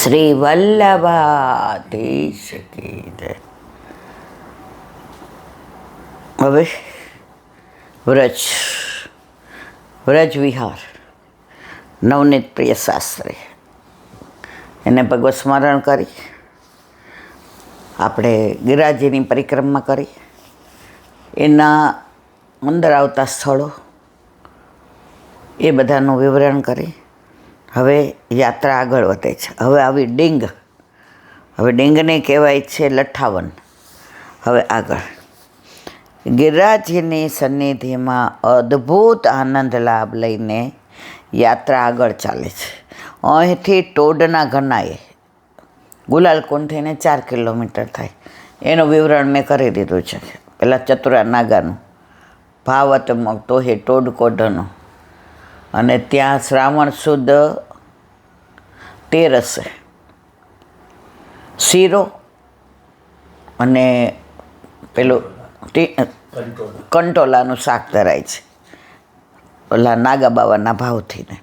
શ્રી વલ્લભાધીશ કી જય. હવે વ્રજ વિહાર નવનીત પ્રિય શાસ્ત્રી એને ભગવત સ્મરણ કરી આપણે ગિરિરાજની પરિક્રમા કરી એના અંદર આવતા સ્થળો એ બધાનું વિવરણ કરી હવે યાત્રા આગળ વધે છે. હવે આવી ડીંગ, હવે ડીંગને કહેવાય છે લઠ્ઠાવન. હવે આગળ ગિરિરાજની સન્નિધિમાં અદ્ભુત આનંદ લાભ લઈને યાત્રા આગળ ચાલે છે. અહીંથી ટોડના ઘનાએ ગુલાલકુંડ થઈને 4 કિલોમીટર થાય એનું વિવરણ મેં કરી દીધું છે. પેલા ચતુરા નાગાનું ભાવતમક તોહે ટોડ કોઢનો, અને ત્યાં શ્રાવણ સુદ 13 શીરો અને પેલું કંટોલાનું શાક ધરાય છે ઓલા નાગા બાવાના ભાવથીને.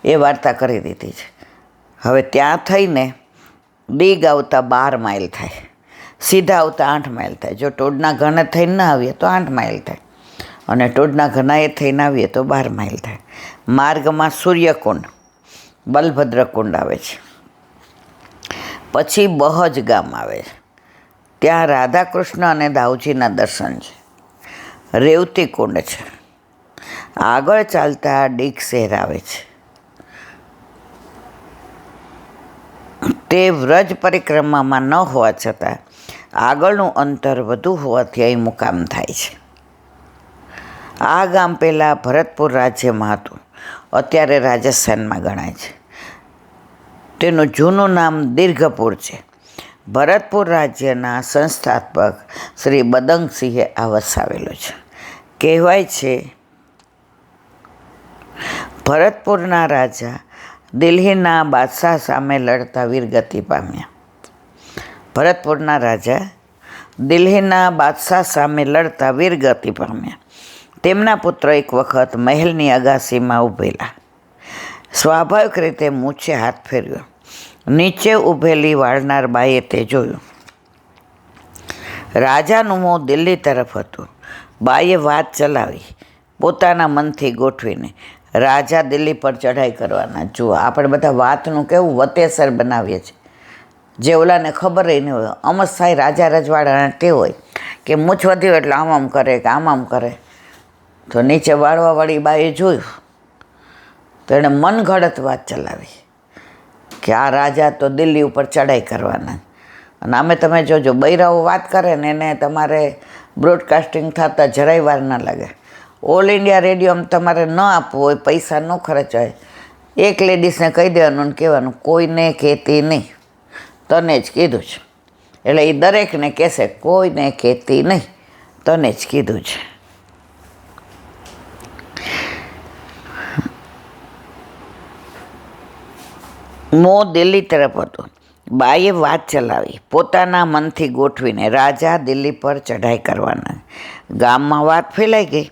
એ વાર્તા કરી દીધી છે. હવે ત્યાં થઈને દીગ આવતા 12 માઇલ થાય, સીધા આવતા 8 માઇલ થાય. જો ટોડના ઘને થઈને ના આવીએ તો 8 માઇલ થાય, અને ટોડના ઘનાએ થઈને આવીએ તો 12 માઇલ થાય. માર્ગમાં સૂર્યકુંડ, બલભદ્રકુંડ આવે છે, પછી બહજ ગામ આવે છે, ત્યાં રાધાકૃષ્ણ અને દાઉજીના દર્શન છે. રેવતી કુંડ છે. આગળ ચાલતા ડીગ શહેર આવે છે. તે વ્રજ પરિક્રમામાં ન હોવા છતાં આગળનું અંતર વધુ હોવાથી અહીં મુકામ થાય છે. આ ગામ પહેલાં ભરતપુર રાજ્યમાં હતું, અત્યારે રાજસ્થાનમાં ગણાય છે. તેનું જૂનું નામ દીર્ઘપુર છે. ભરતપુર રાજ્યના સંસ્થાપક શ્રી બદંગસિંહે આ વસાવેલો છે. કહેવાય છે ભરતપુરના રાજા દિલ્હીના બાદશાહ સામે લડતા વીરગતિ પામ્યા. ભરતપુરના રાજા દિલ્હીના બાદશાહ સામે લડતા વીરગતિ પામ્યા. તેમના પુત્ર એક વખત મહેલની અગાસીમાં ઊભેલા. સ્વાભાવિક રીતે મૂછે હાથ ફેર્યો. નીચે ઊભેલી વાળનાર બાઈએ તે જોયું. રાજાનું મોં દિલ્હી તરફ હતું. બાઈએ વાત ચલાવી પોતાના મનથી ગોઠવીને, રાજા દિલ્હી પર ચઢાઈ કરવાના. જુઓ, આપણે બધા વાતનું કેવું વતેસર બનાવીએ છીએ, જે ઓલાને ખબર નહીં હોય. અમસ થાય રાજા રજવાડાને તે હોય કે મૂછ વધી એટલે આમ કરે કે આમ કરે. તો નીચે વાળવાવાળી બાએ જોયું તો એણે મનગઢત વાત ચલાવી કે આ રાજા તો દિલ્હી ઉપર ચડાઈ કરવાના. અને આમે તમે જોજો, બૈરાઓ વાત કરે ને એને તમારે બ્રોડકાસ્ટિંગ થતાં જરાય વાર ન લાગે. ઓલ ઇન્ડિયા રેડિયો તમારે ન આપવું હોય, પૈસા ન ખર્ચાય, એક લેડીઝને કહી દેવાનું ને કહેવાનું કોઈને કહેતી નહીં, તને જ કીધું છે. એટલે એ દરેકને કહેશે કોઈને કહેતી નહીં, તને જ કીધું છે. મોં દિલ્હી તરફ હતું. બાઈએ વાત ચલાવી પોતાના મનથી ગોઠવીને, રાજા દિલ્હી પર ચઢાઈ કરવાના. ગામમાં વાત ફેલાઈ ગઈ.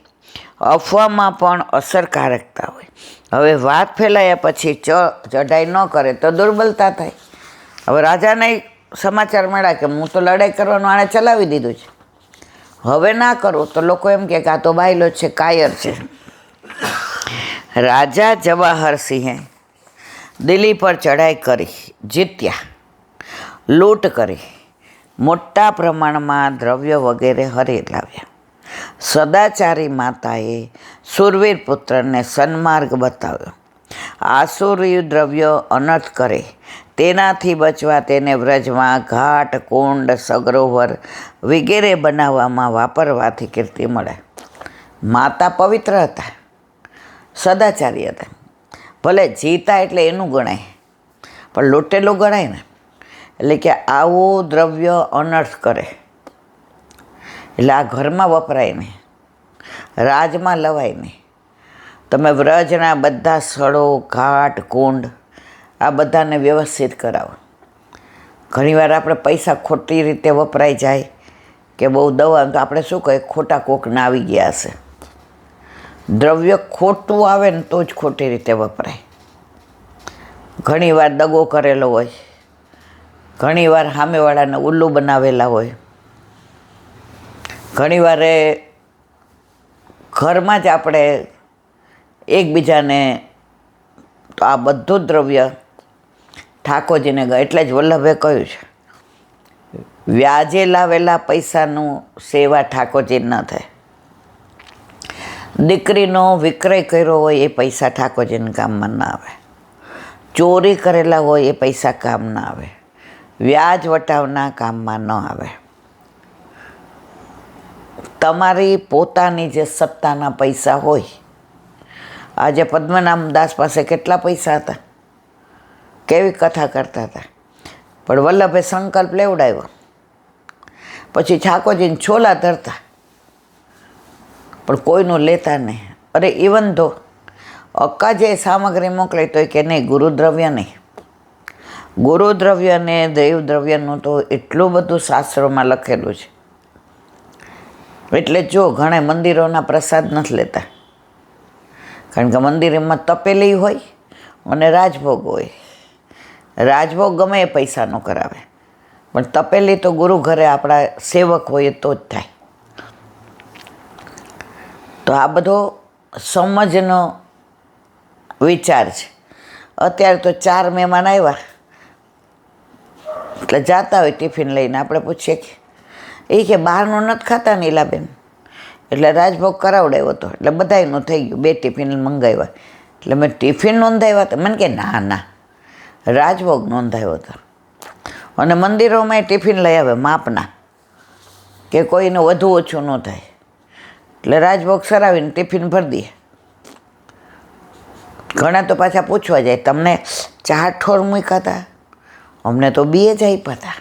અફવામાં પણ અસરકારકતા હોય. હવે વાત ફેલાયા પછી ચઢાઈ ન કરે તો દુર્બલતા થાય. હવે રાજાને સમાચાર મળ્યા કે હું તો લડાઈ કરવાનું આણે ચલાવી દીધું છે, હવે ના કરું તો લોકો એમ કે આ તો બાયલો છે, કાયર છે. રાજા જવાહરસિંહે દિલ્હી પર ચઢાઈ કરી જીત્યા, લૂંટ કરી, મોટા પ્રમાણમાં દ્રવ્ય વગેરે હરી લાવ્યા. સદાચારી માતાએ સુરવીર પુત્રને સન્માર્ગ બતાવ્યો. આસુરી દ્રવ્ય અનર્થ કરે તેનાથી બચવા તેને વ્રજમાં ઘાટ, કુંડ, સરોવર વગેરે બનાવવામાં વાપરવાથી કીર્તિ મળે. માતા પવિત્ર હતા, સદાચારી હતા. ભલે જીતા એટલે એનું ગણાય, પણ લૂંટેલું ગણાય ને. એટલે કે આવું દ્રવ્ય અનર્થ કરે એટલે આ ઘરમાં વપરાય નહીં, રાજમાં લવાય નહીં. તમે વ્રજના બધા સ્થળો, ઘાટ, કુંડ આ બધાને વ્યવસ્થિત કરાવો. ઘણીવાર આપણે પૈસા ખોટી રીતે વપરાઈ જાય કે બહુ દવા, તો આપણે શું કહીએ ખોટા કોકને આવી ગયા હશે. દ્રવ્ય ખોટું આવે ને તો જ ખોટી રીતે વપરાય. ઘણીવાર દગો કરેલો હોય, ઘણીવાર સામેવાળાને ઉલ્લુ બનાવેલા હોય, ઘણીવાર ઘરમાં જ આપણે એકબીજાને, તો આ બધું દ્રવ્ય ઠાકોરજીને એટલે જ વલ્લભે કહ્યું છે, વ્યાજે લાવેલા પૈસાનું સેવા ઠાકોરજી ન થાય. દીકરીનો વિક્રય કર્યો હોય એ પૈસા ઠાકોરજીને કામમાં ના આવે. ચોરી કરેલા હોય એ પૈસા કામ ના આવે. વ્યાજ વટાવના કામમાં ન આવે. તમારી પોતાની જે સત્તાના પૈસા હોય, આજે પદ્મનાભ દાસ પાસે કેટલા પૈસા હતા, કેવી કથા કરતા હતા, પણ વલ્લભે સંકલ્પ લેવડાવ્યો, પછી ઠાકોરજીને છોલા ધરતા પણ કોઈનું લેતા નહીં. અરે ઇવન તો અક્કાજે સામગ્રી મોકલે તો કે નહીં, ગુરુદ્રવ્ય નહીં. ગુરુદ્રવ્ય ને દેવદ્રવ્યનું તો એટલું બધું શાસ્ત્રોમાં લખેલું છે. એટલે જો ઘણા મંદિરોના પ્રસાદ નથી લેતા, કારણ કે મંદિરમાં તપેલી હોય અને રાજભોગ હોય. રાજભોગ ગમે એ પૈસાનો કરાવે, પણ તપેલી તો ગુરુ ઘરે આપણા સેવક હોય તો જ થાય. તો આ બધો સમજનો વિચાર છે. અત્યારે તો 4 મહેમાન આવ્યા એટલે જાતા હોય ટિફિન લઈને, આપણે પૂછીએ કે એ કે બહારનું નથી ખાતા નીલાબેન, એટલે રાજભોગ કરાવડાવ્યો હતો, એટલે બધાયનું થઈ ગયું. 2 ટિફિન મંગાવ્યા, એટલે મેં ટિફિન નોંધાવ્યા હતા, મને કે ના ના રાજભોગ નોંધાવ્યો હતો. અને મંદિરોમાં ટિફિન લઈ આવે માપના, કે કોઈને વધુ ઓછું ન થાય, એટલે રાજભોગ સરાવીને ટિફિન ભરી દઈએ. ઘણા તો પાછા પૂછવા જાય, તમને 4 ઠોર મૂક્યા હતા, અમને તો 2 જ આપ્યા હતા.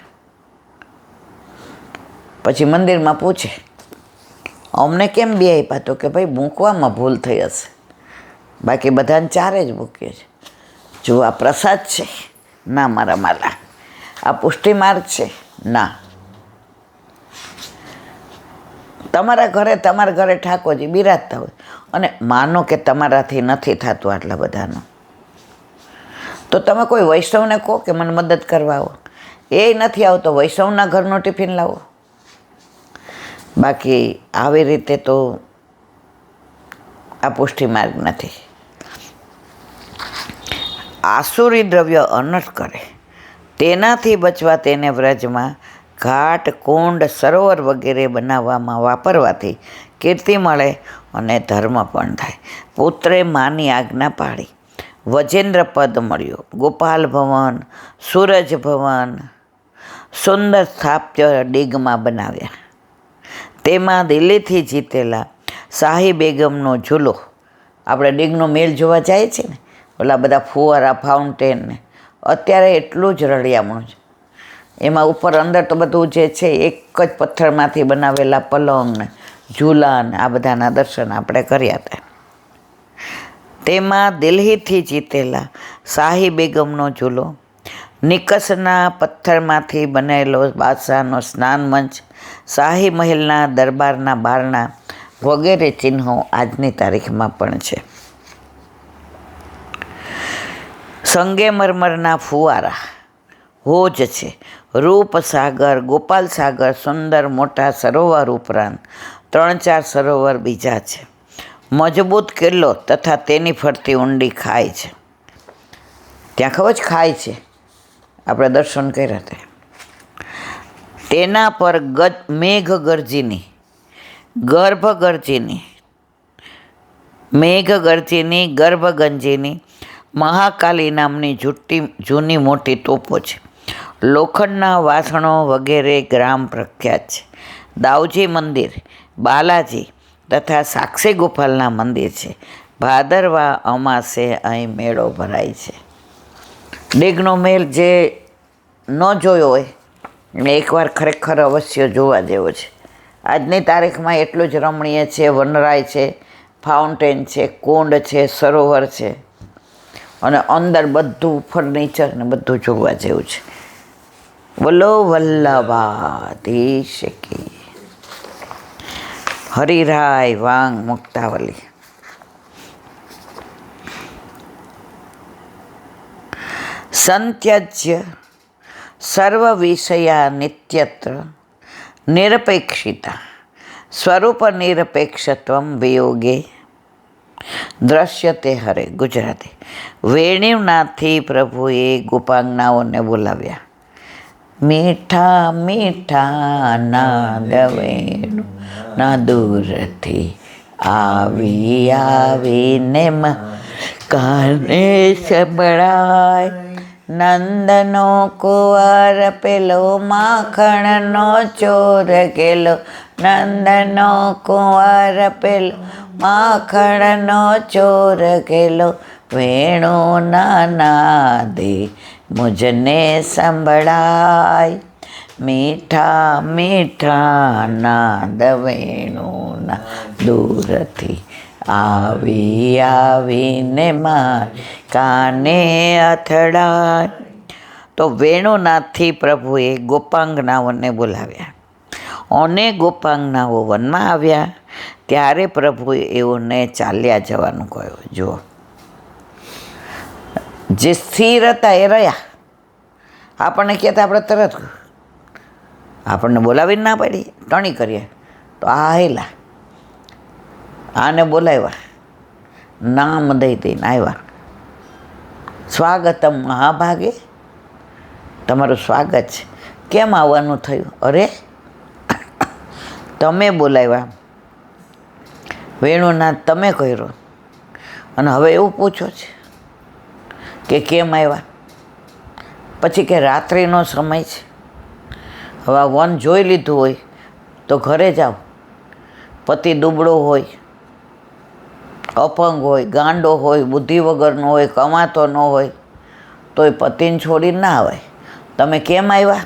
પછી મંદિરમાં પૂછે, અમને કેમ 2 આપ્યા? તો કે ભાઈ મૂકવામાં ભૂલ થઈ હશે, બાકી બધાને 4 જ મૂકીએ છે. જો આ પ્રસાદ છે? ના મારા માલા. આ પુષ્ટિ માર્ગ છે? ના. તમારા ઘરે ઠાકોરજી બિરાજતા હોય અને માનો કે તમારાથી નથી થતું આટલા બધાનું, તો તમે કોઈ વૈષ્ણવને કહો કે મને મદદ કરવા આવો, એ નથી આવતો, વૈષ્ણવના ઘરનો ટિફિન લાવો. બાકી આવી રીતે તો આ પુષ્ટિ માર્ગ નથી. આસુરી દ્રવ્ય અનર્થ કરે, તેનાથી બચવા તેને વ્રજમાં ઘાટ, કુંડ, સરોવર વગેરે બનાવવામાં વાપરવાથી કીર્તિ મળે અને ધર્મ પણ થાય. પુત્રે માની આજ્ઞા પાડી, વજેન્દ્ર પદ મળ્યો, ગોપાલ ભવન, સૂરજ ભવન, સુંદર સ્થાપ્ય ડીગમાં બનાવ્યા. તેમાં દિલ્હીથી જીતેલા શાહી બેગમનો ઝૂલો, આપણે ડીગનો મેલ જોવા જાય છે ને, ઓલા બધા ફુવારા, ફાઉન્ટેન ને, અત્યારે એટલું જ રળિયામણું છે. એમાં ઉપર અંદર તો બધું જે છે એક જ પથ્થરમાંથી બનાવેલા પલંગ ને ઝૂલા ને આ બધાના દર્શન આપણે કર્યા હતા. તેમાં દિલ્હીથી જીતેલા શાહી બેગમનો ઝૂલો, નિકસના પથ્થરમાંથી બનેલો બાદશાહનો સ્નાન મંચ, શાહી મહેલના દરબારના બારણા વગેરે ચિહ્નો આજની તારીખમાં પણ છે. સંગેમરમરના ફુવારા, હોજ છે, રૂપસાગર, ગોપાલ સાગર, સુંદર મોટા સરોવર ઉપરાંત 3-4 સરોવર બીજા છે. મજબૂત કિલ્લો તથા તેની ફરતી ઊંડી ખાઈ છે. ત્યાં ખબર જ ખાઈ છે, આપણે દર્શન કર્યા હતા. તેના પર મેઘગર્જીની, ગર્ભગંજીની મહાકાલી નામની જૂની મોટી તોપો છે. લોખંડના વાસણો વગેરે ગ્રામ પ્રખ્યાત છે. દાઉજી મંદિર, બાલાજી તથા સાક્ષી ગોપાલના મંદિર છે. ભાદરવા અમાસે અહીં મેળો ભરાય છે. ડીગનો મેલ જે ન જોયો હોય એને એકવાર ખરેખર અવશ્ય જોવા જેવો છે. આજની તારીખમાં એટલું જ રમણીય છે. વનરાય છે, ફાઉન્ટેન છે, કુંડ છે, સરોવર છે, અને અંદર બધું ફર્નિચર ને બધું જોવા જેવું છે. બોલો વલ્લભાધીશ કી. હરિરાય વાંગ મુક્તાવલી. સંત્યજ્ય સર્વ વિષયા નિત્યત્ર નિરપેક્ષિતા સ્વરૂપ નિરપેક્ષત્વમ વિયોગે દ્રશ્યતે હરે. ગુજરાતી. વેણુનાથથી પ્રભુએ ગોપાંગનાઓને બોલાવ્યા. મીઠા મીઠા નાદ વેણુ ના દૂરથી આવી આવીને કાને સંભળાય. નંદનો કુંવર પેલો માખણનો ચોર ગેલો. નંદનો કુંવર પેલો માખણનો ચોર ગેલો. વેણુ નાદે મુજને સંભળાય. મીઠા મીઠા નાદ વેણુના દૂરથી આવી આવીને માર કાને અથડાય. તો વેણુનાથથી પ્રભુએ ગોપાંગનાઓને બોલાવ્યા અને ગોપાંગનાઓ વનમાં આવ્યા ત્યારે પ્રભુએ એઓને ચાલ્યા જવાનું કહ્યું. જુઓ, જે સ્થિર હતા એ રહ્યા. આપણને કહેતા આપણે તરત આપણને બોલાવીને ના પાડી ટણી કરીએ તો આ હેલા આને બોલાવ્યા, નામ દઈ દઈને આવ્યા. સ્વાગતમ મહાભાગે, તમારું સ્વાગત છે. કેમ આવવાનું થયું? અરે તમે બોલાવ્યા, વેણુનાથ તમે કર્યો, અને હવે એવું પૂછો છે કે કેમ આવ્યા? પછી કે રાત્રિનો સમય છે, હવે આ વન જોઈ લીધું હોય તો ઘરે જાઓ. પતિ દુબળો હોય, અપંગ હોય, ગાંડો હોય, બુદ્ધિ વગરનો હોય, કમાતો ન હોય, તોય પતિને છોડીને ના આવે. તમે કેમ આવ્યા?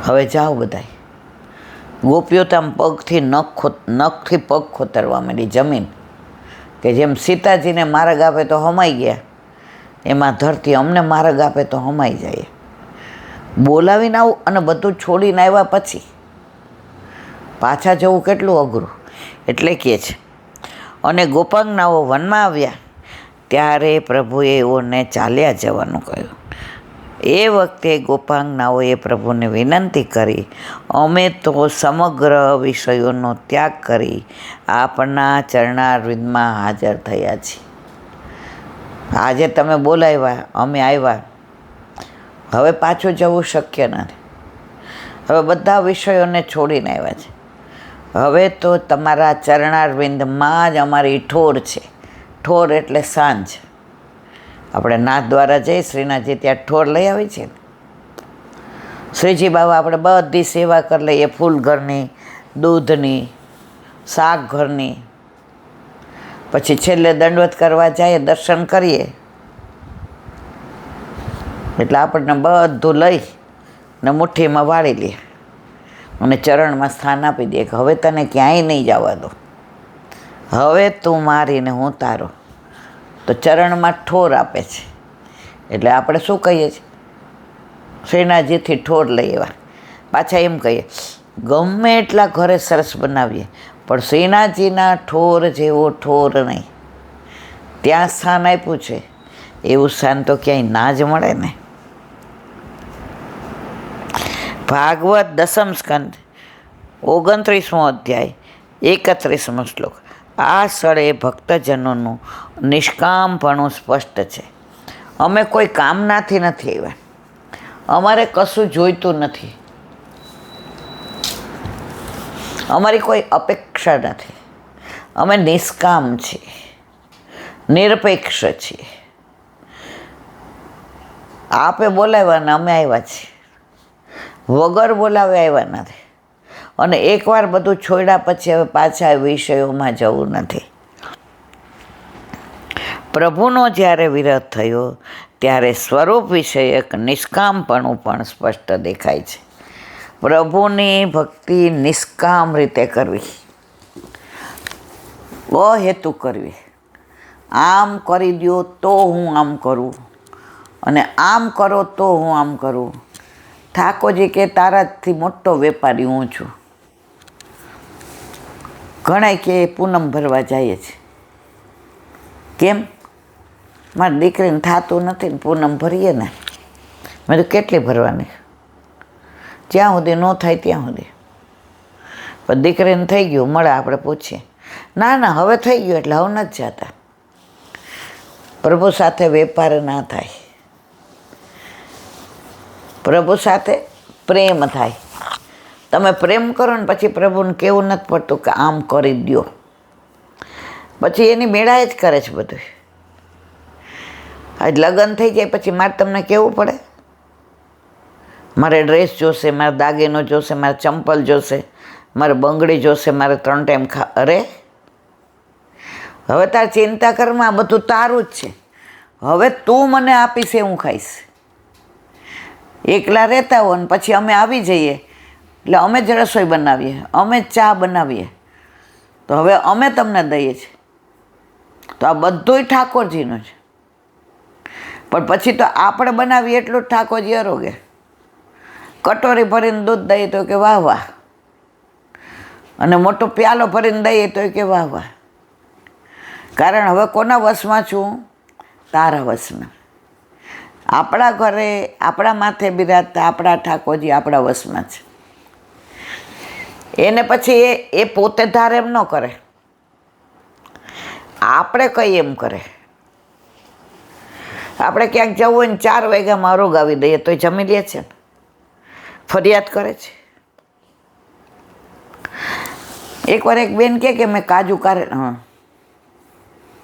હવે જાઓ બધાય. ગોપીઓ તો આમ પગથી નખથી પગ ખોતરવા માંડી. જમીન કે જેમ સીતાજીને માર્ગ આપે તો હમાઈ ગયા, એમાં ધરતી અમને માર્ગ આપે તો હમાઈ જાય. બોલાવીને આવું અને બધું છોડીને આવ્યા પછી પાછા જવું કેટલું અઘરું. એટલે કહે છે, અને ગોપાંગનાઓ વનમાં આવ્યા ત્યારે પ્રભુએ એઓને ચાલ્યા જવાનું કહ્યું. એ વખતે ગોપાંગનાઓએ પ્રભુને વિનંતી કરી, અમે તો સમગ્ર વિષયોનો ત્યાગ કરી આપના ચરણારવિંદમાં હાજર થયા છીએ. આજે તમે બોલાવ્યા, અમે આવ્યા, હવે પાછું જવું શક્ય નથી. હવે બધા વિષયોને છોડીને આવ્યા છે. હવે તો તમારા ચરણારવિંદમાં જ અમારી ઠોર છે. ઠોર એટલે સાંજ. આપણે નાથ દ્વારા જઈ શ્રીનાથજી ત્યાં ઠોર લઈ આવી છે ને. શ્રીજી બાબા આપણે બધી સેવા કરી લઈએ, ફૂલ ઘરની, દૂધની, શાક ઘરની. પછી છેલ્લે દંડવત કરવા જઈએ, દર્શન કરીએ એટલે આપણને બધું લઈ ને મુઠ્ઠીમાં વાળી લે અને ચરણમાં સ્થાન આપી દે કે હવે તને ક્યાંય નહીં જવા દો, હવે તું મારીને હું તારો. તો ચરણમાં ઠોર આપે છે. એટલે આપણે શું કહીએ છીએ? શ્રીનાથજીથી ઠોર લઈ આવ્યા. પાછા એમ કહીએ, ગમે એટલા ઘરે સરસ બનાવીએ પણ શ્રીનાથજીના ઠોર જેવો ઠોર નહીં. ત્યાં સ્થાન આપ્યું છે એવું સ્થાન તો ક્યાંય ના જ મળે ને. ભાગવત દસમ સ્કંદ 29મો અધ્યાય 31મો શ્લોક. આ સ્થળે ભક્તજનોનું નિષ્કામપણું સ્પષ્ટ છે. અમે કોઈ કામનાથી નથી આવ્યા, અમારે કશું જોઈતું નથી, અમારી કોઈ અપેક્ષા નથી. અમે નિષ્કામ છીએ, નિરપેક્ષ છીએ. આપે બોલાવ્યા ને અમે આવ્યા છીએ, વગર બોલાવે આવ્યા નથી. અને એકવાર બધું છોડ્યા પછી હવે પાછા વિષયોમાં જવું નથી. પ્રભુનો જ્યારે વિરહ થયો ત્યારે સ્વરૂપ વિષયક નિષ્કામપણું પણ સ્પષ્ટ દેખાય છે. પ્રભુની ભક્તિ નિષ્કામ રીતે કરવી, અહેતુ કરવી. આમ કરી દો તો હું આમ કરું, અને આમ કરો તો હું આમ કરું. ઠાકોરજી કે તારાથી મોટો વેપારી હું છું. ઘણા કે પૂનમ ભરવા જાય છે. કેમ? મારી દીકરીને થતું નથી ને પૂનમ ભરીએ ને. મેં તો કેટલી ભરવાની, જ્યાં સુધી ન થાય ત્યાં સુધી. પણ દીકરીને થઈ ગયું, મળે આપણે પૂછીએ, ના ના હવે થઈ ગયું એટલે હવે નથી જતા. પ્રભુ સાથે વેપાર ના થાય, પ્રભુ સાથે પ્રેમ થાય. તમે પ્રેમ કરો ને પછી પ્રભુને કેવું નથી પડતું કે આમ કરી દો, પછી એની મેળાએ જ કરે છે બધું. આજ લગ્ન થઈ જાય પછી મારે તમને કહેવું પડે, મારે ડ્રેસ જોશે, મારે દાગીનો જોશે, મારે ચંપલ જોશે, મારે બંગડી જોશે, મારે 3 ટાઈમ અરે હવે તાર ચિંતા કરમાં આ બધું તારું જ છે. હવે તું મને આપીશ એ હું ખાઈશ. એકલા રહેતા હો ને પછી અમે આવી જઈએ એટલે અમે જ રસોઈ બનાવીએ, અમે જ ચા બનાવીએ, તો હવે અમે તમને દઈએ છીએ. તો આ બધુંય ઠાકોરજીનું છે. પણ પછી તો આપણે બનાવીએ એટલું જ ઠાકોરજી અરોગે. કટોરી ભરીને દૂધ દઈએ તો કે વાહ વાહ, અને મોટો પ્યાલો ભરીને દઈએ તો કે વાહ વાહ. કારણ હવે કોના વશમાં છું? તારા વશમાં. આપણા ઘરે આપણા માથે બિરાજતા આપણા ઠાકોરજી આપણા વશમાં છે. એને પછી એ પોતે ધારે એમ ન કરે, આપણે કઈ એમ કરે. આપણે ક્યાંક જવું હોય ને 4 વાગ્યામાં અરોગાવી દઈએ તો એ જમી લે છે ને, ફરિયાદ કરે છે. એકવાર એક બેન કહે કે મેં કાજુ કારે